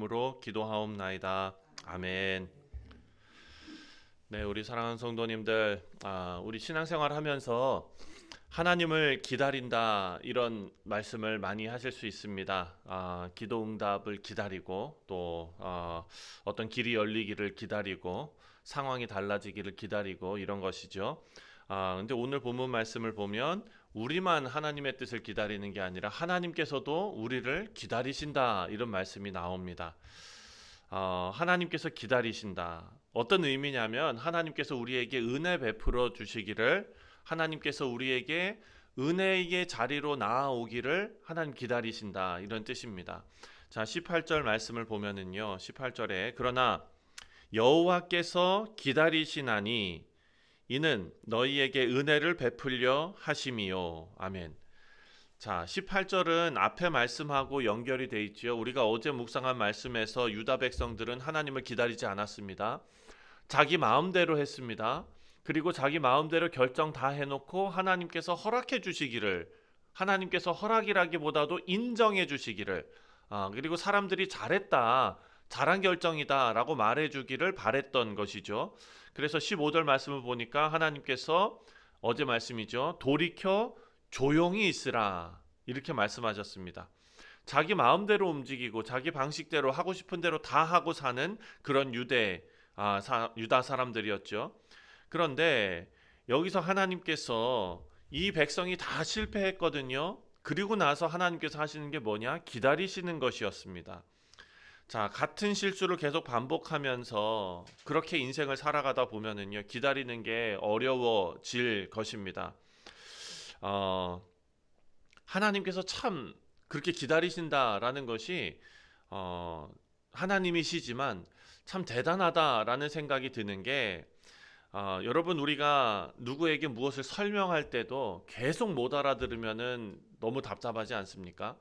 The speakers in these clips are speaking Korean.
으로 기도하옵나이다. 아멘. 네, 우리 사랑하는 성도님들, 우리 신앙생활 하면서 하나님을 기다린다 이런 말씀을 많이 하실 수 있습니다. 기도 응답을 기다리고 또 어떤 길이 열리기를 기다리고 상황이 달라지기를 기다리고 이런 것이죠. 근데 오늘 본문 말씀을 보면 우리만 하나님의 뜻을 기다리는 게 아니라 하나님께서도 우리를 기다리신다 이런 말씀이 나옵니다. 하나님께서 기다리신다. 어떤 의미냐면 하나님께서 우리에게 은혜 베풀어 주시기를, 하나님께서 우리에게 은혜의 자리로 나아오기를 하나님 기다리신다 이런 뜻입니다. 자, 18절 말씀을 보면은요. 18절에 그러나 여호와께서 기다리시나니 이는 너희에게 은혜를 베풀려 하심이요. 아멘. 자, 18절은 앞에 말씀하고 연결이 돼 있지요. 우리가 어제 묵상한 말씀에서 유다 백성들은 하나님을 기다리지 않았습니다. 자기 마음대로 했습니다. 그리고 자기 마음대로 결정 다 해놓고 하나님께서 허락해 주시기를, 하나님께서 허락이라기보다도 인정해 주시기를, 그리고 사람들이 잘했다, 잘한 결정이다 라고 말해주기를 바랬던 것이죠. 그래서 15절 말씀을 보니까 하나님께서 어제 말씀이죠. 돌이켜 조용히 있으라 이렇게 말씀하셨습니다. 자기 마음대로 움직이고 자기 방식대로 하고 싶은 대로 다 하고 사는 그런 유다 사람들이었죠. 그런데 여기서 하나님께서 이 백성이 다 실패했거든요. 그리고 나서 하나님께서 하시는 게 뭐냐? 기다리시는 것이었습니다. 자, 같은 실수를 계속 반복하면서 그렇게 인생을 살아가다 보면은요, 기다리는 게 어려워질 것입니다. 어, 하나님께서 참 그렇게 기다리신다라는 것이 하나님이시지만 참 대단하다라는 생각이 드는 게, 여러분, 우리가 누구에게 무엇을 설명할 때도 계속 못 알아들으면은 너무 답답하지 않습니까?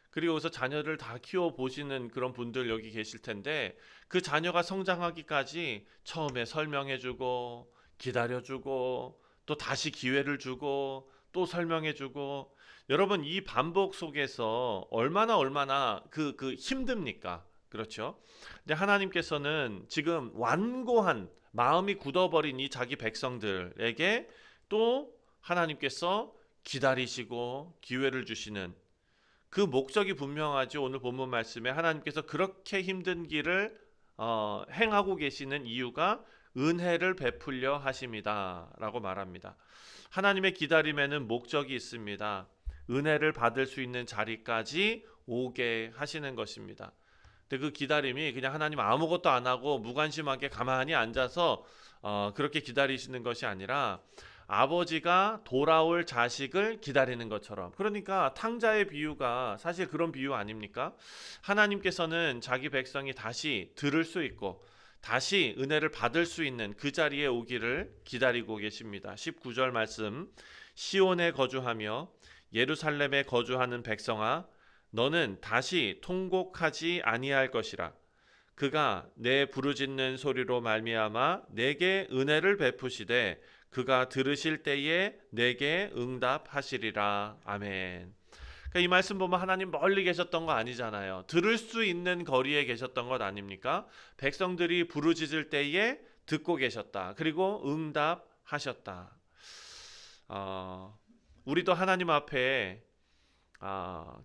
그리고 여기서 자녀를 다 키워 보시는 그런 분들 여기 계실 텐데, 그 자녀가 성장하기까지 처음에 설명해주고 기다려주고 또 다시 기회를 주고 또 설명해주고, 여러분 이 반복 속에서 얼마나 그 힘듭니까? 그렇죠? 근데 하나님께서는 지금 완고한 마음이 굳어버린 이 자기 백성들에게 또 하나님께서 기다리시고 기회를 주시는 그 목적이 분명하죠. 오늘 본문 말씀에 하나님께서 그렇게 힘든 길을 행하고 계시는 이유가 은혜를 베풀려 하심이다 라고 말합니다. 하나님의 기다림에는 목적이 있습니다. 은혜를 받을 수 있는 자리까지 오게 하시는 것입니다. 근데 그 기다림이 그냥 하나님 아무것도 안 하고 무관심하게 가만히 앉아서 그렇게 기다리시는 것이 아니라 아버지가 돌아올 자식을 기다리는 것처럼, 그러니까 탕자의 비유가 사실 그런 비유 아닙니까? 하나님께서는 자기 백성이 다시 들을 수 있고 다시 은혜를 받을 수 있는 그 자리에 오기를 기다리고 계십니다. 19절 말씀, 시온에 거주하며 예루살렘에 거주하는 백성아, 너는 다시 통곡하지 아니할 것이라. 그가 내 부르짖는 소리로 말미암아 내게 은혜를 베푸시되 그가 들으실 때에 내게 응답하시리라. 아멘. 그러니까 이 말씀 보면 하나님 멀리 계셨던 거 아니잖아요. 들을 수 있는 거리에 계셨던 것 아닙니까? 백성들이 부르짖을 때에 듣고 계셨다. 그리고 응답하셨다. 우리도 하나님 앞에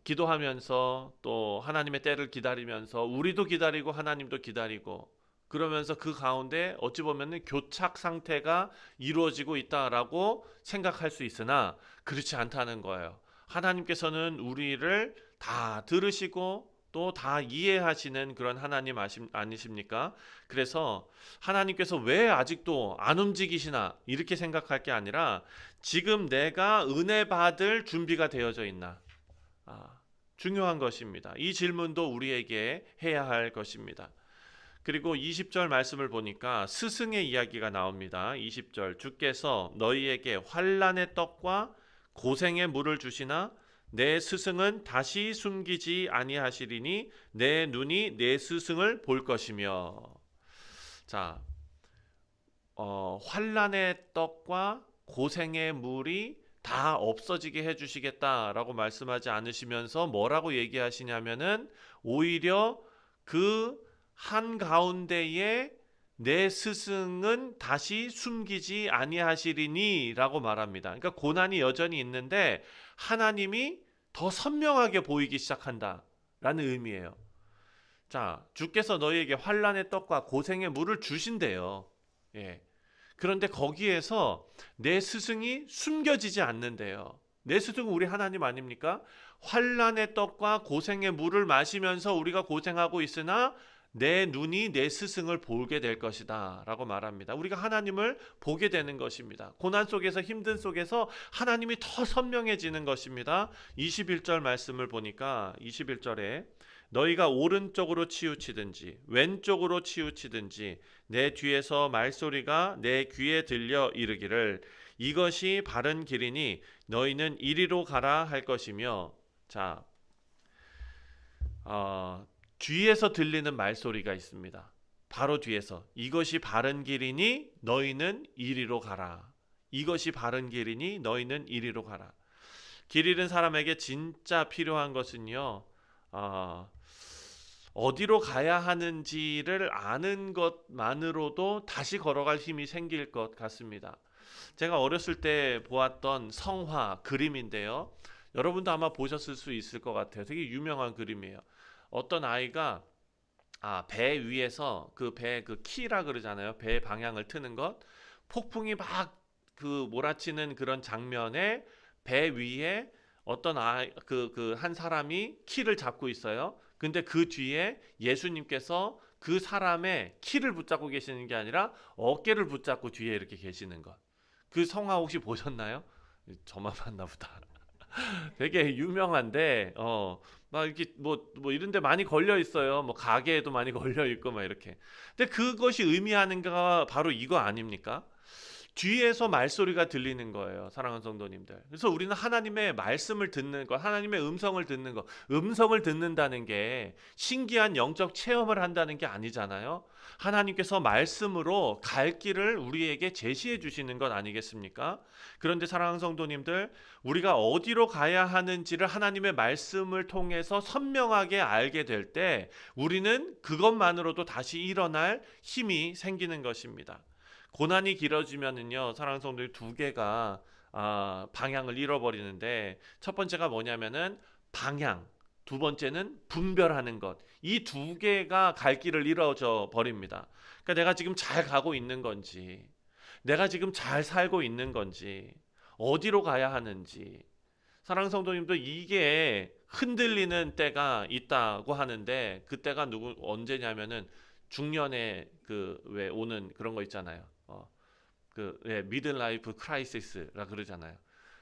기도하면서 또 하나님의 때를 기다리면서 우리도 기다리고 하나님도 기다리고 그러면서 그 가운데 어찌 보면 교착 상태가 이루어지고 있다라고 생각할 수 있으나 그렇지 않다는 거예요. 하나님께서는 우리를 다 들으시고 또 다 이해하시는 그런 하나님 아니십니까? 그래서 하나님께서 왜 아직도 안 움직이시나 이렇게 생각할 게 아니라 지금 내가 은혜 받을 준비가 되어져 있나? 중요한 것입니다. 이 질문도 우리에게 해야 할 것입니다. 그리고 20절 말씀을 보니까 스승의 이야기가 나옵니다. 20절, 주께서 너희에게 환난의 떡과 고생의 물을 주시나 내 스승은 다시 숨기지 아니하시리니 내 눈이 내 스승을 볼 것이며. 자, 환난의 떡과 고생의 물이 다 없어지게 해주시겠다라고 말씀하지 않으시면서 뭐라고 얘기하시냐면은 오히려 그 한가운데에 내 스승은 다시 숨기지 아니하시리니라고 말합니다. 그러니까 고난이 여전히 있는데 하나님이 더 선명하게 보이기 시작한다라는 의미예요. 자, 주께서 너희에게 환난의 떡과 고생의 물을 주신대요. 예. 그런데 거기에서 내 스승이 숨겨지지 않는데요. 내 스승은 우리 하나님 아닙니까? 환난의 떡과 고생의 물을 마시면서 우리가 고생하고 있으나 내 눈이 내 스승을 보게 될 것이다 라고 말합니다. 우리가 하나님을 보게 되는 것입니다. 고난 속에서, 힘든 속에서 하나님이 더 선명해지는 것입니다. 21절 말씀을 보니까 21절에 너희가 오른쪽으로 치우치든지 왼쪽으로 치우치든지 내 뒤에서 말소리가 내 귀에 들려 이르기를 이것이 바른 길이니 너희는 이리로 가라 할 것이며. 자, 뒤에서 들리는 말소리가 있습니다. 바로 뒤에서 이것이 바른 길이니 너희는 이리로 가라. 이것이 바른 길이니 너희는 이리로 가라. 길 잃은 사람에게 진짜 필요한 것은요, 어디로 가야 하는지를 아는 것만으로도 다시 걸어갈 힘이 생길 것 같습니다. 제가 어렸을 때 보았던 성화 그림인데요. 여러분도 아마 보셨을 수 있을 것 같아요. 되게 유명한 그림이에요. 어떤 아이가 배 위에서 그 키라 그러잖아요. 배 방향을 트는 것. 폭풍이 막 몰아치는 그런 장면에 배 위에 어떤 한 사람이 키를 잡고 있어요. 근데 그 뒤에 예수님께서 그 사람의 키를 붙잡고 계시는 게 아니라 어깨를 붙잡고 뒤에 이렇게 계시는 것. 그 성화 혹시 보셨나요? 저만 봤나 보다. 되게 유명한데 막 이렇게 뭐 이런 데 많이 걸려 있어요. 뭐 가게에도 많이 걸려 있고 막 이렇게. 근데 그것이 의미하는 게 바로 이거 아닙니까? 뒤에서 말소리가 들리는 거예요, 사랑하는 성도님들. 그래서 우리는 하나님의 말씀을 듣는 것, 하나님의 음성을 듣는 것, 음성을 듣는다는 게 신기한 영적 체험을 한다는 게 아니잖아요. 하나님께서 말씀으로 갈 길을 우리에게 제시해 주시는 것 아니겠습니까? 그런데 사랑하는 성도님들, 우리가 어디로 가야 하는지를 하나님의 말씀을 통해서 선명하게 알게 될 때 우리는 그것만으로도 다시 일어날 힘이 생기는 것입니다. 고난이 길어지면은요, 사랑하는 성도들 두 개가 방향을 잃어버리는데, 첫 번째가 뭐냐면은 방향, 두 번째는 분별하는 것. 이 두 개가 갈 길을 잃어져 버립니다. 그러니까 내가 지금 잘 가고 있는 건지, 내가 지금 잘 살고 있는 건지, 어디로 가야 하는지. 사랑하는 성도님도 이게 흔들리는 때가 있다고 하는데, 그때가 언제냐면은 중년에 왜 오는 그런 거 있잖아요. 미들라이프 크라이시스라 그러잖아요.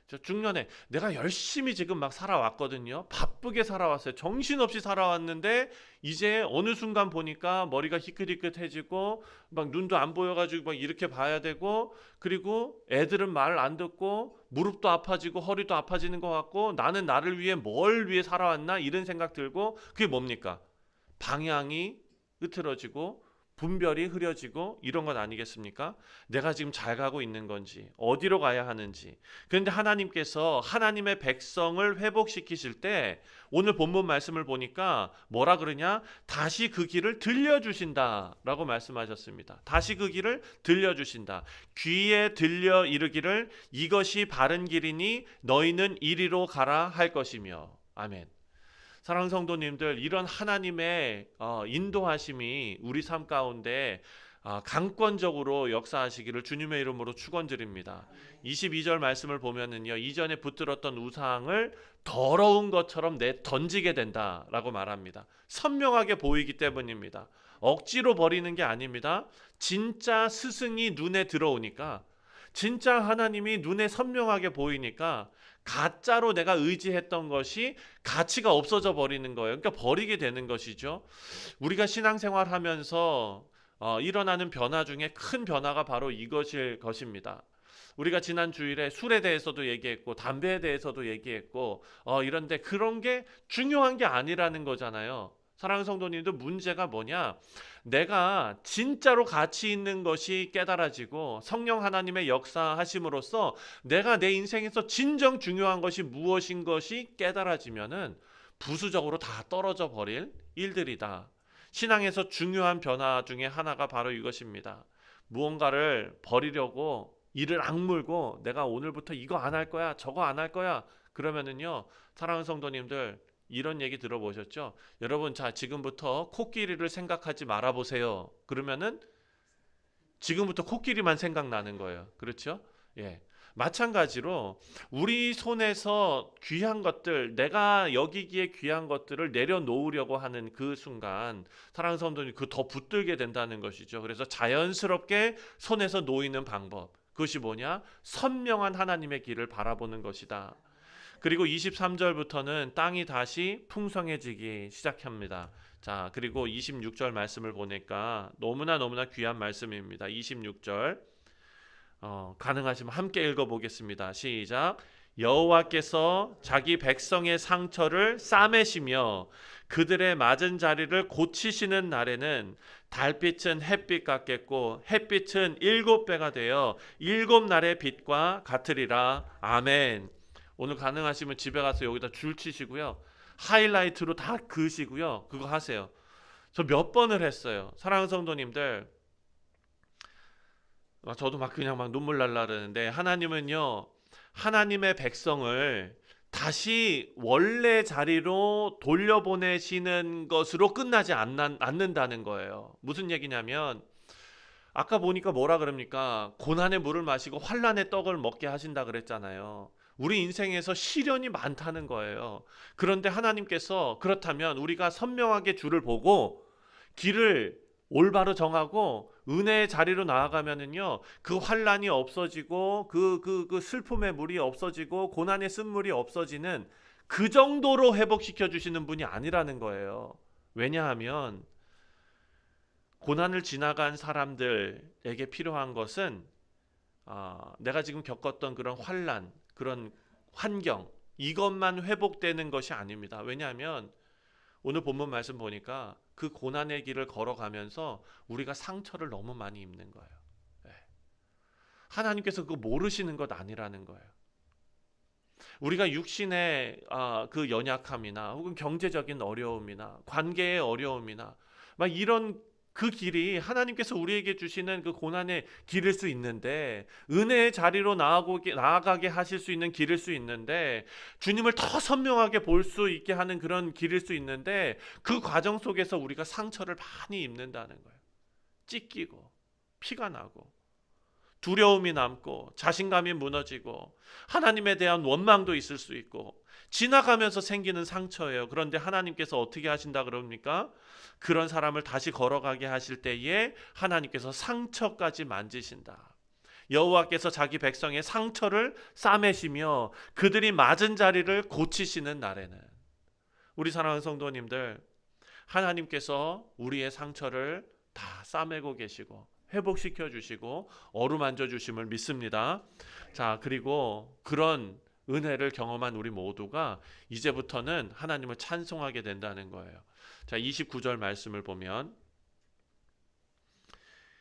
저 중년에 내가 열심히 지금 막 살아왔거든요. 바쁘게 살아왔어요. 정신없이 살아왔는데 이제 어느 순간 보니까 머리가 희끗희끗해지고 막 눈도 안 보여가지고 막 이렇게 봐야 되고, 그리고 애들은 말 안 듣고 무릎도 아파지고 허리도 아파지는 것 같고, 나는 나를 위해 뭘 위해 살아왔나 이런 생각 들고, 그게 뭡니까? 방향이 흐트러지고 분별이 흐려지고 이런 것 아니겠습니까? 내가 지금 잘 가고 있는 건지, 어디로 가야 하는지. 그런데 하나님께서 하나님의 백성을 회복시키실 때 오늘 본문 말씀을 보니까 뭐라 그러냐? 다시 그 길을 들려주신다라고 말씀하셨습니다. 다시 그 길을 들려주신다. 귀에 들려 이르기를 이것이 바른 길이니 너희는 이리로 가라 할 것이며. 아멘. 사랑하는 성도님들, 이런 하나님의 인도하심이 우리 삶 가운데 강권적으로 역사하시기를 주님의 이름으로 축원드립니다. 22절 말씀을 보면은요, 이전에 붙들었던 우상을 더러운 것처럼 던지게 된다라고 말합니다. 선명하게 보이기 때문입니다. 억지로 버리는 게 아닙니다. 진짜 스승이 눈에 들어오니까, 진짜 하나님이 눈에 선명하게 보이니까 가짜로 내가 의지했던 것이 가치가 없어져 버리는 거예요. 그러니까 버리게 되는 것이죠. 우리가 신앙생활 하면서 일어나는 변화 중에 큰 변화가 바로 이것일 것입니다. 우리가 지난 주일에 술에 대해서도 얘기했고 담배에 대해서도 얘기했고 이런데 그런 게 중요한 게 아니라는 거잖아요. 사랑하는 성도님들, 문제가 뭐냐? 내가 진짜로 가치 있는 것이 깨달아지고 성령 하나님의 역사하심으로써 내가 내 인생에서 진정 중요한 것이 무엇인 것이 깨달아지면은 부수적으로 다 떨어져 버릴 일들이다. 신앙에서 중요한 변화 중에 하나가 바로 이것입니다. 무언가를 버리려고 이를 악물고 내가 오늘부터 이거 안 할 거야, 저거 안 할 거야. 그러면은요, 사랑하는 성도님들, 이런 얘기 들어보셨죠? 여러분, 자, 지금부터 코끼리를 생각하지 말아 보세요. 그러면은 지금부터 코끼리만 생각나는 거예요. 그렇죠? 예. 마찬가지로 우리 손에서 귀한 것들, 내가 여기기에 귀한 것들을 내려놓으려고 하는 그 순간 사랑하는 성도님, 그 더 붙들게 된다는 것이죠. 그래서 자연스럽게 손에서 놓이는 방법, 그것이 뭐냐? 선명한 하나님의 길을 바라보는 것이다. 그리고 23절부터는 땅이 다시 풍성해지기 시작합니다. 자, 그리고 26절 말씀을 보니까 너무나 귀한 말씀입니다. 26절 가능하시면 함께 읽어보겠습니다. 시작. 여호와께서 자기 백성의 상처를 싸매시며 그들의 맞은 자리를 고치시는 날에는 달빛은 햇빛 같겠고 햇빛은 7배가 되어 7날의 빛과 같으리라. 아멘. 오늘 가능하시면 집에 가서 여기다 줄 치시고요. 하이라이트로 다 그으시고요. 그거 하세요. 저 몇 번을 했어요. 사랑하는 성도님들, 저도 그냥 눈물 날라 그러는데, 하나님은요, 하나님의 백성을 다시 원래 자리로 돌려보내시는 것으로 끝나지 않는다는 거예요. 무슨 얘기냐면, 아까 보니까 뭐라 그럽니까? 고난의 물을 마시고 환난의 떡을 먹게 하신다 그랬잖아요. 우리 인생에서 시련이 많다는 거예요. 그런데 하나님께서 그렇다면 우리가 선명하게 주를 보고 길을 올바로 정하고 은혜의 자리로 나아가면은요, 그 환난이 없어지고 그 슬픔의 물이 없어지고 고난의 쓴물이 없어지는 그 정도로 회복시켜 주시는 분이 아니라는 거예요. 왜냐하면 고난을 지나간 사람들에게 필요한 것은 내가 지금 겪었던 그런 환난, 그런 환경, 이것만 회복되는 것이 아닙니다. 왜냐하면 오늘 본문 말씀 보니까 그 고난의 길을 걸어가면서 우리가 상처를 너무 많이 입는 거예요. 하나님께서 그거 모르시는 것 아니라는 거예요. 우리가 육신의 그 연약함이나 혹은 경제적인 어려움이나 관계의 어려움이나 막 이런 그 길이 하나님께서 우리에게 주시는 그 고난의 길일 수 있는데, 은혜의 자리로 나아가게 하실 수 있는 길일 수 있는데, 주님을 더 선명하게 볼 수 있게 하는 그런 길일 수 있는데, 그 과정 속에서 우리가 상처를 많이 입는다는 거예요. 찢기고 피가 나고 두려움이 남고 자신감이 무너지고 하나님에 대한 원망도 있을 수 있고 지나가면서 생기는 상처예요. 그런데 하나님께서 어떻게 하신다 그럽니까? 그런 사람을 다시 걸어가게 하실 때에 하나님께서 상처까지 만지신다. 여호와께서 자기 백성의 상처를 싸매시며 그들이 맞은 자리를 고치시는 날에는, 우리 사랑하는 성도님들, 하나님께서 우리의 상처를 다 싸매고 계시고 회복시켜 주시고 어루만져 주심을 믿습니다. 자, 그리고 그런 은혜를 경험한 우리 모두가 이제부터는 하나님을 찬송하게 된다는 거예요. 자, 29절 말씀을 보면,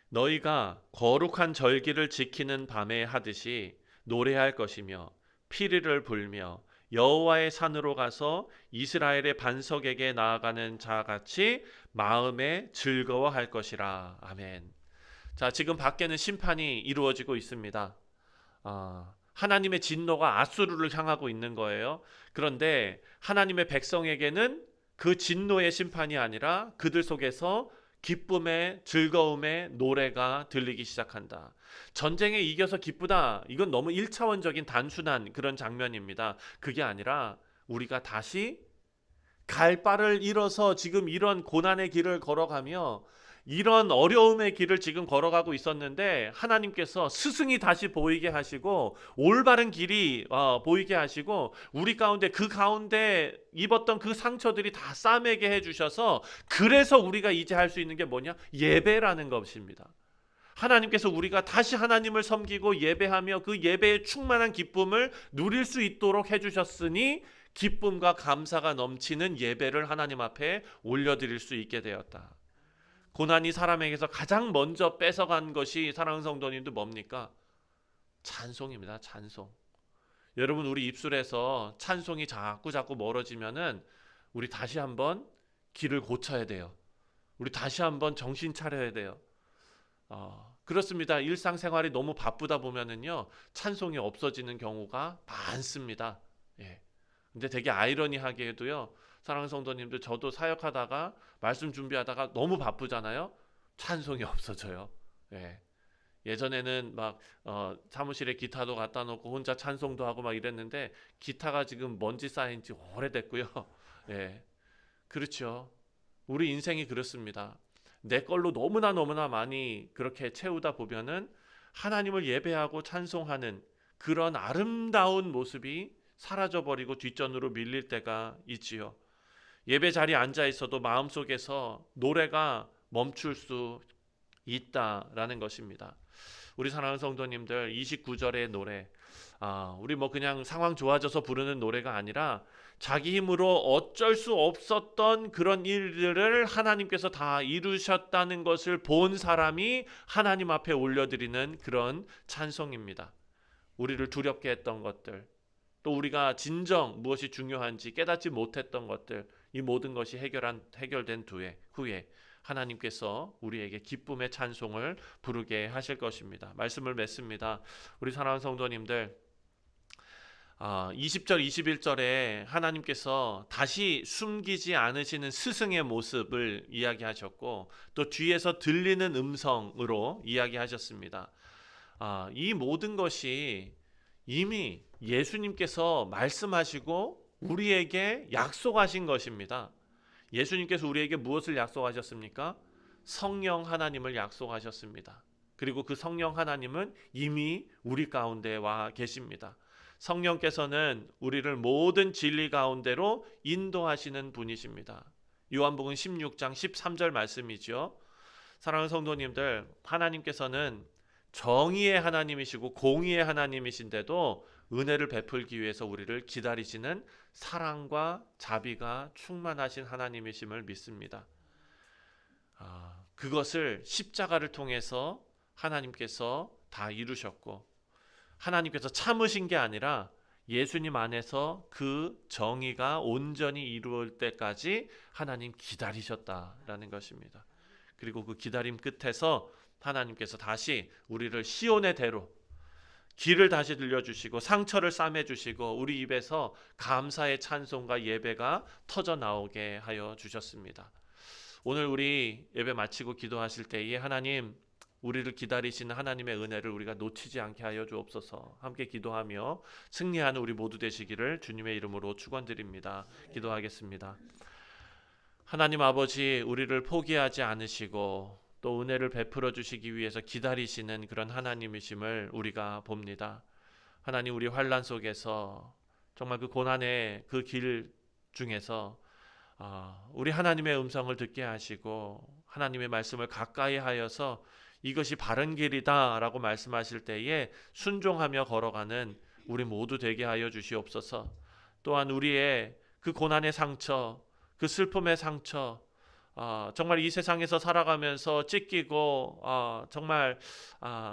너희가 거룩한 절기를 지키는 밤에 하듯이 노래할 것이며 피리를 불며 여호와의 산으로 가서 이스라엘의 반석에게 나아가는 자같이 마음에 즐거워할 것이라. 아멘. 자, 지금 밖에는 심판이 이루어지고 있습니다. 하나님의 진노가 아수르를 향하고 있는 거예요. 그런데 하나님의 백성에게는 그 진노의 심판이 아니라 그들 속에서 기쁨의, 즐거움의 노래가 들리기 시작한다. 전쟁에 이겨서 기쁘다, 이건 너무 1차원적인 단순한 그런 장면입니다. 그게 아니라 우리가 다시 갈 바를 잃어서 지금 이런 고난의 길을 걸어가며 이런 어려움의 길을 지금 걸어가고 있었는데, 하나님께서 스승이 다시 보이게 하시고 올바른 길이 보이게 하시고 우리 가운데 그 가운데 입었던 그 상처들이 다 싸매게 해주셔서, 그래서 우리가 이제 할 수 있는 게 뭐냐? 예배라는 것입니다. 하나님께서 우리가 다시 하나님을 섬기고 예배하며 그 예배의 충만한 기쁨을 누릴 수 있도록 해주셨으니 기쁨과 감사가 넘치는 예배를 하나님 앞에 올려드릴 수 있게 되었다. 고난이 사람에게서 가장 먼저 뺏어간 것이, 사랑하는 성도님들, 뭡니까? 찬송입니다. 찬송. 여러분, 우리 입술에서 찬송이 자꾸 멀어지면은 우리 다시 한번 길을 고쳐야 돼요. 우리 다시 한번 정신 차려야 돼요. 그렇습니다. 일상생활이 너무 바쁘다 보면은요, 찬송이 없어지는 경우가 많습니다. 예. 근데 되게 아이러니하게도요, 사랑하는 성도님들, 저도 사역하다가 말씀 준비하다가 너무 바쁘잖아요. 찬송이 없어져요. 예. 예전에는 막 사무실에 기타도 갖다 놓고 혼자 찬송도 하고 막 이랬는데 기타가 지금 먼지 쌓인 지 오래됐고요. 예. 그렇죠. 우리 인생이 그렇습니다. 내 걸로 너무나 많이 그렇게 채우다 보면은 하나님을 예배하고 찬송하는 그런 아름다운 모습이 사라져버리고 뒷전으로 밀릴 때가 있지요. 예배 자리에 앉아 있어도 마음속에서 노래가 멈출 수 있다라는 것입니다. 우리 사랑하는 성도님들, 29절의 노래, 우리 뭐 그냥 상황 좋아져서 부르는 노래가 아니라 자기 힘으로 어쩔 수 없었던 그런 일들을 하나님께서 다 이루셨다는 것을 본 사람이 하나님 앞에 올려드리는 그런 찬송입니다. 우리를 두렵게 했던 것들, 또 우리가 진정 무엇이 중요한지 깨닫지 못했던 것들, 이 모든 것이 해결된 후에 하나님께서 우리에게 기쁨의 찬송을 부르게 하실 것입니다. 말씀을 맺습니다. 우리 사랑하는 성도님들, 20절 21절에 하나님께서 다시 숨기지 않으시는 스승의 모습을 이야기하셨고, 또 뒤에서 들리는 음성으로 이야기하셨습니다. 이 모든 것이 이미 예수님께서 말씀하시고 우리에게 약속하신 것입니다. 예수님께서 우리에게 무엇을 약속하셨습니까? 성령 하나님을 약속하셨습니다. 그리고 그 성령 하나님은 이미 우리 가운데 와 계십니다. 성령께서는 우리를 모든 진리 가운데로 인도하시는 분이십니다. 요한복음 16장 13절 말씀이죠. 사랑하는 성도님들, 하나님께서는 정의의 하나님이시고 공의의 하나님이신데도 은혜를 베풀기 위해서 우리를 기다리시는 사랑과 자비가 충만하신 하나님이심을 믿습니다. 그것을 십자가를 통해서 하나님께서 다 이루셨고, 하나님께서 참으신 게 아니라 예수님 안에서 그 정의가 온전히 이루어질 때까지 하나님 기다리셨다라는 것입니다. 그리고 그 기다림 끝에서 하나님께서 다시 우리를 시온의 대로 길을 다시 들려주시고 상처를 싸매주시고 우리 입에서 감사의 찬송과 예배가 터져 나오게 하여 주셨습니다. 오늘 우리 예배 마치고 기도하실 때에 하나님, 우리를 기다리시는 하나님의 은혜를 우리가 놓치지 않게 하여 주옵소서. 함께 기도하며 승리하는 우리 모두 되시기를 주님의 이름으로 축원드립니다. 기도하겠습니다. 하나님 아버지, 우리를 포기하지 않으시고 또 은혜를 베풀어 주시기 위해서 기다리시는 그런 하나님이심을 우리가 봅니다. 하나님, 우리 환난 속에서 정말 그 고난의 그 길 중에서 우리 하나님의 음성을 듣게 하시고 하나님의 말씀을 가까이 하여서 이것이 바른 길이다 라고 말씀하실 때에 순종하며 걸어가는 우리 모두 되게 하여 주시옵소서. 또한 우리의 그 고난의 상처, 그 슬픔의 상처, 정말 이 세상에서 살아가면서 찢기고 정말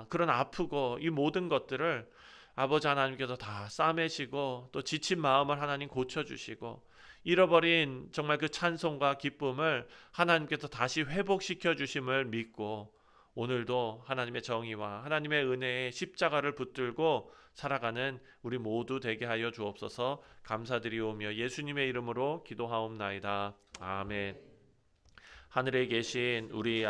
그런 아프고 이 모든 것들을 아버지 하나님께서 다 싸매시고 또 지친 마음을 하나님 고쳐주시고 잃어버린 정말 그 찬송과 기쁨을 하나님께서 다시 회복시켜 주심을 믿고 오늘도 하나님의 정의와 하나님의 은혜의 십자가를 붙들고 살아가는 우리 모두 되게 하여 주옵소서. 감사드리오며 예수님의 이름으로 기도하옵나이다. 아멘. 하늘에 계신 우리